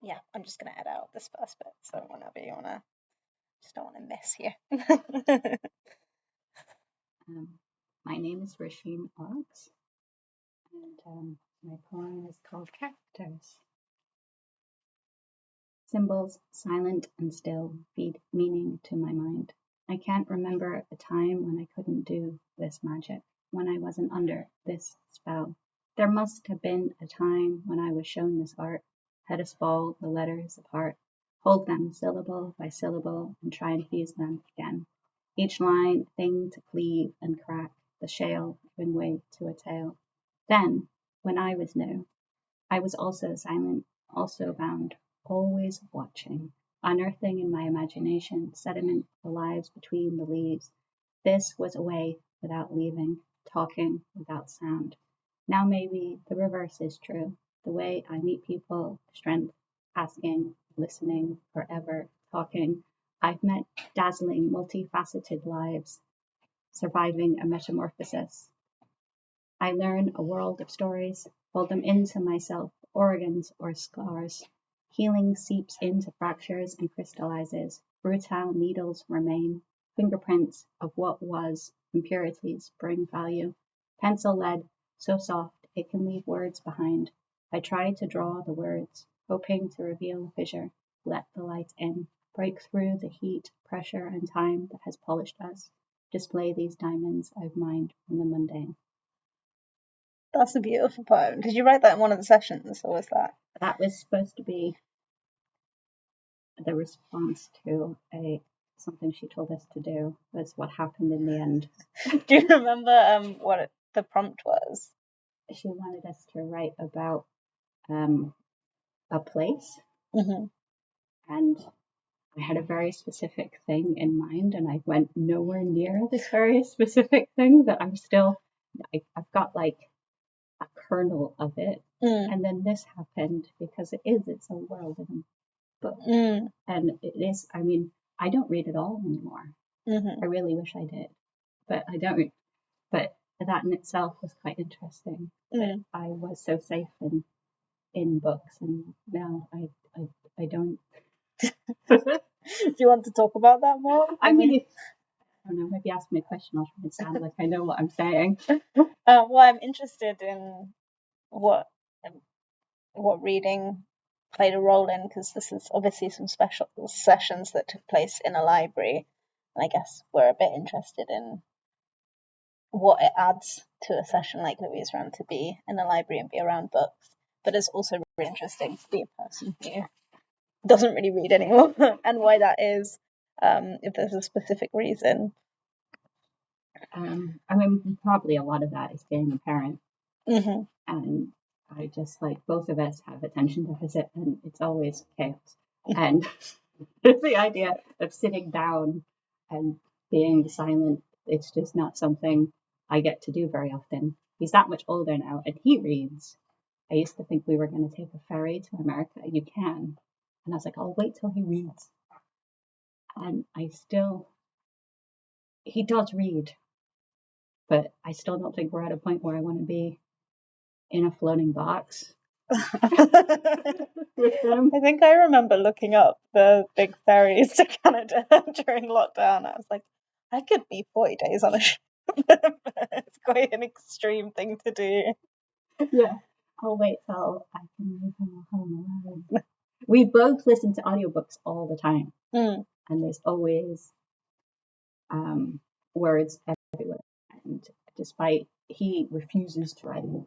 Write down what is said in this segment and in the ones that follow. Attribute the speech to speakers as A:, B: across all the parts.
A: Yeah, I'm just gonna edit out this first bit, so whenever you wanna, just don't want to miss you.
B: My name is Roisin Autistic, and my poem is called Characters. Symbols, silent and still, feed meaning to my mind. I can't remember a time when I couldn't do this magic, when I wasn't under this spell. There must have been a time when I was shown this art, had us fall the letters apart, hold them syllable by syllable, and try and fuse them again. Each line a thing to cleave and crack, the shale giving way to a tale. Then, when I was new, I was also silent, also bound, always watching, unearthing in my imagination sediment the lives between the leaves. This was a way without leaving, talking without sound. Now maybe the reverse is true. The way I meet people, strength, asking, listening, forever, talking. I've met dazzling, multifaceted lives, surviving a metamorphosis. I learn a world of stories, fold them into myself, organs or scars. Healing seeps into fractures and crystallizes. Brutal needles remain, fingerprints of what was. Impurities bring value. Pencil lead, so soft it can leave words behind. I try to draw the words, hoping to reveal a fissure, let the light in, break through the heat, pressure, and time that has polished us. Display these diamonds I've mined from the mundane.
A: That's a beautiful poem. Did you write that in one of the sessions, or was that?
B: That was supposed to be the response to something she told us to do, was what happened in the end.
A: Do you remember what the prompt was?
B: She wanted us to write about a place,
A: Mm-hmm.
B: and I had a very specific thing in mind, and I went nowhere near this very specific thing that I've got like a kernel of it. And then this happened because it's a world in a book. And it is, I mean, I don't read at all anymore. I really wish I did, but I don't. But that in itself was quite interesting. That I was so safe in books, and now I don't.
A: Do you want to talk about that more?
B: I mean, I don't know, maybe ask me a question, I'll try and sound like I know what I'm saying.
A: Well, I'm interested in what reading played a role in, because this is obviously some special sessions that took place in a library, and I guess we're a bit interested in what it adds to a session like Louise ran to be in a library and be around books. But it's also really interesting to be a person who doesn't really read anymore, and why that is, if there's a specific reason.
B: I mean, probably a lot of that is being a parent. And I just, like, both of us have attention deficit, and it's always chaos. And the idea of sitting down and being silent, it's just not something I get to do very often. He's that much older now, and he reads. I used to think we were going to take a ferry to America. You can. And I was like, I'll wait till he reads. And he does read, but I still don't think we're at a point where I want to be in a floating box with them.
A: I think I remember looking up the big ferries to Canada during lockdown. I was like, I could be 40 days on a ship. It's quite an extreme thing to do.
B: Yeah, I'll wait till I can leave him home alone. We both listen to audiobooks all the time, and there's always words everywhere. And despite he refuses to write them,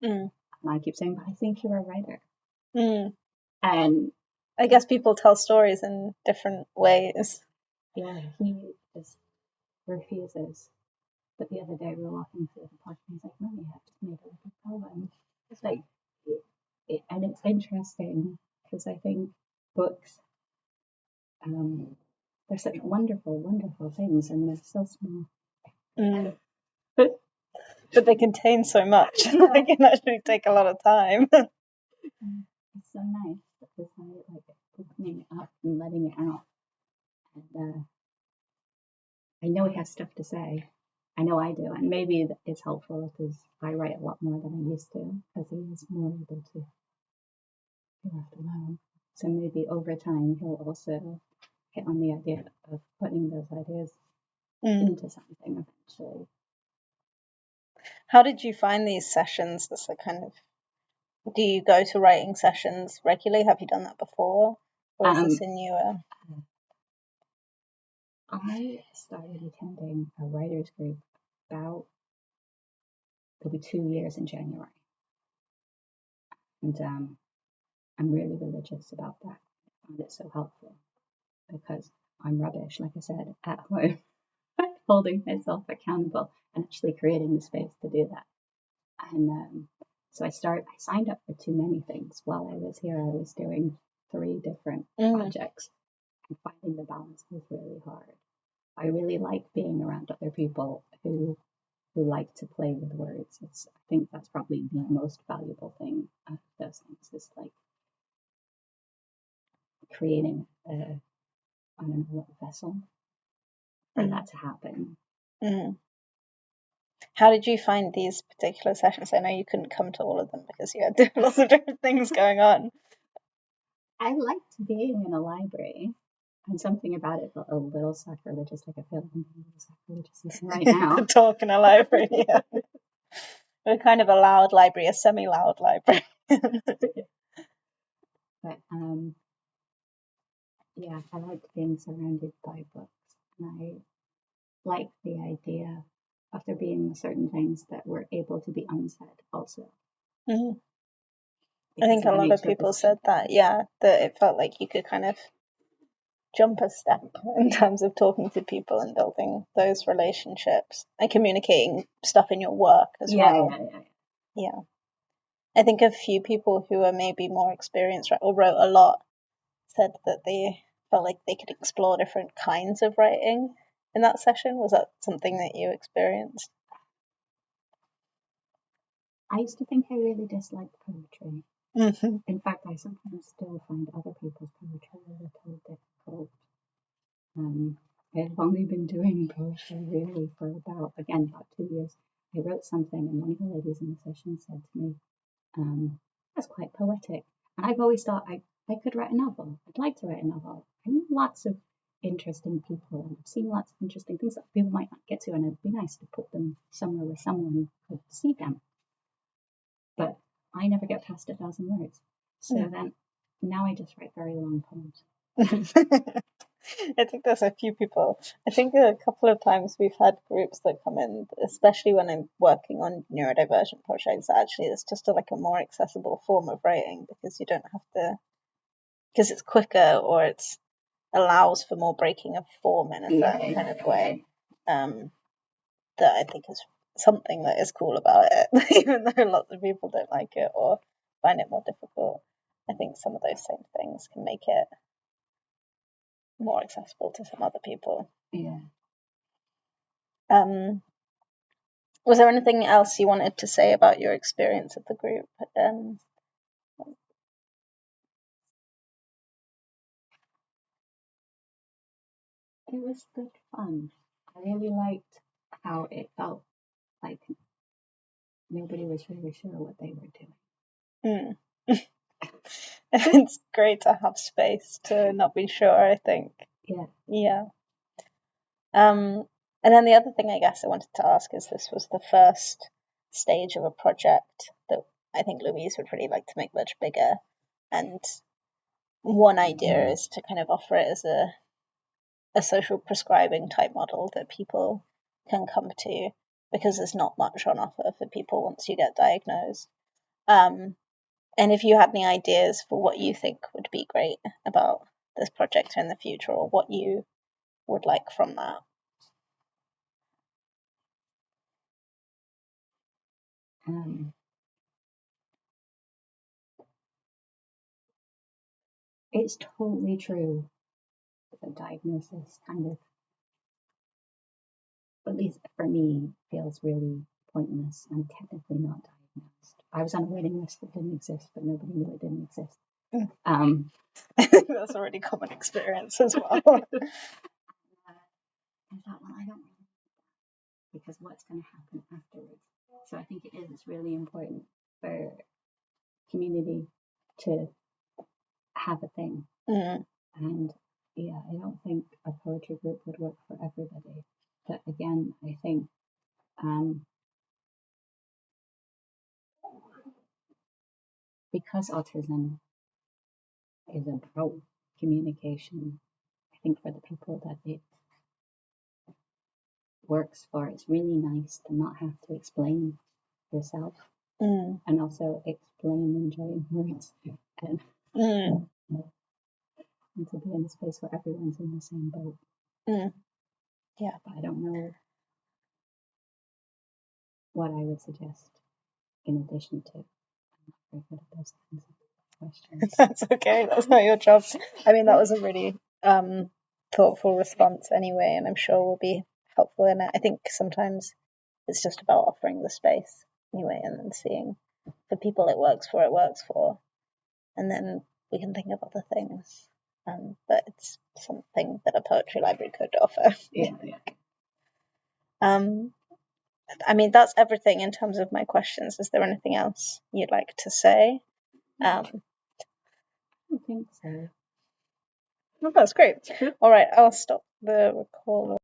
B: and I keep saying, but I think you're a writer. And
A: I guess people tell stories in different ways.
B: Yeah, he just refuses. But the other day we were walking through the park, and he's like, "Mommy, I've just made a little poem." It's like, and it's interesting because I think books, they're such wonderful, wonderful things, and they're so small.
A: But they contain so much. They can actually take a lot of time.
B: It's so nice because I like opening it up and letting it out. And I know he has stuff to say. I know I do, and maybe it's helpful because I write a lot more than I used to because he is more able to be left alone. So maybe over time he'll also get on the idea of putting those ideas into something eventually.
A: How did you find these sessions? This like kind of, do you go to writing sessions regularly? Have you done that before, or is this a newer?
B: I started attending a writers group it'll be 2 years in January, and I'm really religious about that. I found it so helpful because I'm rubbish, like I said, at home, holding myself accountable and actually creating the space to do that. And so I signed up for too many things. While I was here, I was doing 3 different projects, and finding the balance was really hard. I really like being around other people who like to play with words. I think that's probably the most valuable thing of those things, is like creating I don't know what vessel for that to happen.
A: How did you find these particular sessions? I know you couldn't come to all of them because you had lots of different things going on.
B: I liked being in a library, and something about it felt a little sacrilegious, like I feel like I'm being a little sacrilegious right now.
A: To talk in a library, yeah. We're kind of a loud library, a semi-loud library.
B: But yeah, I liked being surrounded by books, and I liked the idea of there being certain things that were able to be unsaid also.
A: I think a lot of people said that, yeah, that it felt like you could kind of jump a step in terms of talking to people and building those relationships and communicating stuff in your work as well. Yeah. I think a few people who are maybe more experienced or wrote a lot said that they felt like they could explore different kinds of writing in that session. Was that something that you experienced?
B: I used to think I really disliked poetry. In fact, I sometimes still find other people's poetry a little difficult. I've only been doing poetry really for about 2 years. I wrote something, and one of the ladies in the session said to me, that's quite poetic. And I've always thought I could write a novel. I'd like to write a novel. I know lots of interesting people, and I've seen lots of interesting things that people might not get to, and it'd be nice to put them somewhere where someone could see them. But I never get past 1,000 words. So then now I just write very long poems.
A: I think there's a few people. I think a couple of times we've had groups that come in, especially when I'm working on neurodivergent projects. Actually, it's just like a more accessible form of writing because you don't have to, because it's quicker or it allows for more breaking of form in a certain kind of way. That I think is something that is cool about it, even though lots of people don't like it or find it more difficult. I think some of those same things can make it more accessible to some other people.
B: Yeah.
A: Was there anything else you wanted to say about your experience of the group?
B: It was good fun. I really liked how it felt like nobody was really sure what they were doing.
A: It's great to have space to not be sure, I think.
B: Yeah.
A: And then the other thing I guess I wanted to ask is, this was the first stage of a project that I think Louise would really like to make much bigger. And one idea is to kind of offer it as a social prescribing type model that people can come to, because there's not much on offer for people once you get diagnosed. And if you had any ideas for what you think would be great about this project in the future, or what you would like from that.
B: It's totally true that the diagnosis kind of, at least for me, feels really pointless. I'm technically not diagnosed. I was on a waiting list that didn't exist, but nobody knew it didn't exist.
A: That's a really common experience as well. I thought,
B: well, I don't really know, because what's going to happen afterwards? So I think it's really important for community to have a thing. And yeah, I don't think a poetry group would work for everybody. But again, I think because autism is about communication, I think for the people that it works for, it's really nice to not have to explain yourself and also explain enjoying words and to be in a space where everyone's in the same boat.
A: Yeah.
B: But I don't know what I would suggest in addition to. I'm not very good at those kinds of questions.
A: That's okay. That's not your job. I mean, that was a really thoughtful response anyway, and I'm sure will be helpful in it. I think sometimes it's just about offering the space anyway, and then seeing for people it works for, and then we can think of other things. But it's something that a poetry library could offer.
B: Yeah.
A: I mean, that's everything in terms of my questions. Is there anything else you'd like to say?
B: I don't think so.
A: Well, that's great. All right, I'll stop the record.